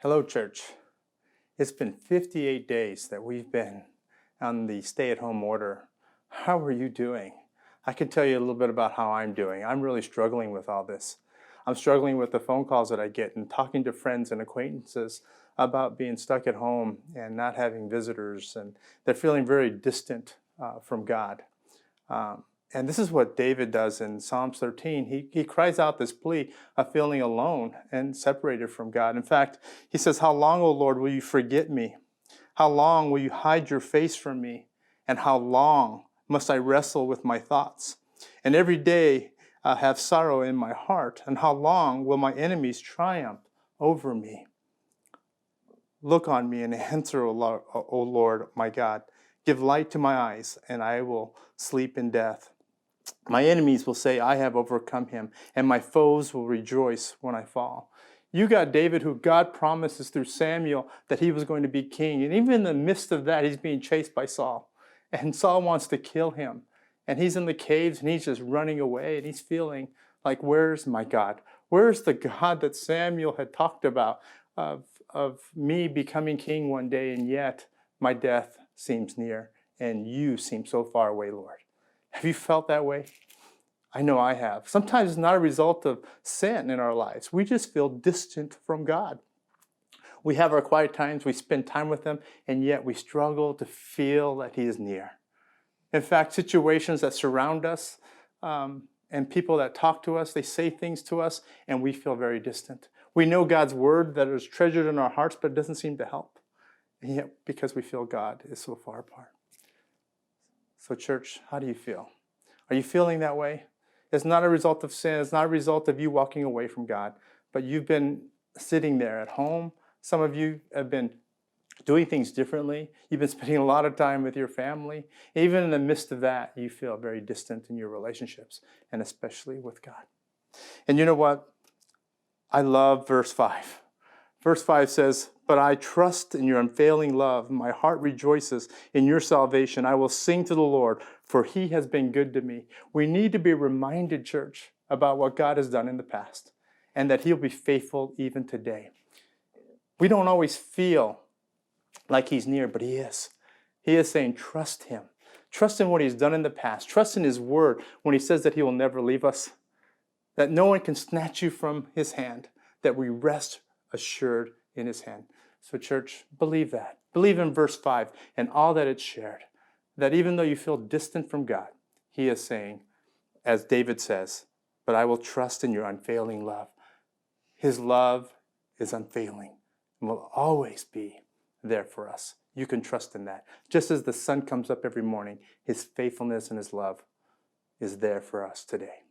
Hello, church. It's been 58 days that we've been on the stay-at-home order. How are you doing? I can tell you a little bit about how I'm doing. I'm really struggling with all this. I'm struggling with the phone calls that I get and talking to friends and acquaintances about being stuck at home and not having visitors, and they're feeling very distant from God. And this is what David does in Psalms 13. He cries out this plea of feeling alone and separated from God. In fact, he says, "How long, O Lord, will you forget me? How long will you hide your face from me? And how long must I wrestle with my thoughts? And every day have sorrow in my heart. And how long will my enemies triumph over me? Look on me and answer, O Lord, my God. Give light to my eyes, and I will sleep in death. My enemies will say, I have overcome him, and my foes will rejoice when I fall." You got David, who God promises through Samuel that he was going to be king. And even in the midst of that, he's being chased by Saul. And Saul wants to kill him. And he's in the caves, and he's just running away. And he's feeling like, where's my God? Where's the God that Samuel had talked about of me becoming king one day, and yet my death seems near, and you seem so far away, Lord. Have you felt that way? I know I have. Sometimes it's not a result of sin in our lives. We just feel distant from God. We have our quiet times, we spend time with Him, and yet we struggle to feel that He is near. In fact, situations that surround us and people that talk to us, they say things to us, and we feel very distant. We know God's word that is treasured in our hearts, but it doesn't seem to help. And yet, because we feel God is so far apart. So church, how do you feel? Are you feeling that way? It's not a result of sin. It's not a result of you walking away from God, but you've been sitting there at home. Some of you have been doing things differently. You've been spending a lot of time with your family. Even in the midst of that, you feel very distant in your relationships, and especially with God. And you know what? I love verse 5. Verse 5 says, "But I trust in your unfailing love. My heart rejoices in your salvation. I will sing to the Lord, for he has been good to me." We need to be reminded, church, about what God has done in the past, and that he'll be faithful even today. We don't always feel like he's near, but he is. He is saying, trust him. Trust in what he's done in the past. Trust in his word when he says that he will never leave us, that no one can snatch you from his hand, that we rest assured in his hand. So church, believe that. Believe in verse 5 and all that it's shared, that even though you feel distant from God, he is saying, as David says, "But I will trust in your unfailing love." His love is unfailing and will always be there for us. You can trust in that. Just as the sun comes up every morning, his faithfulness and his love is there for us today.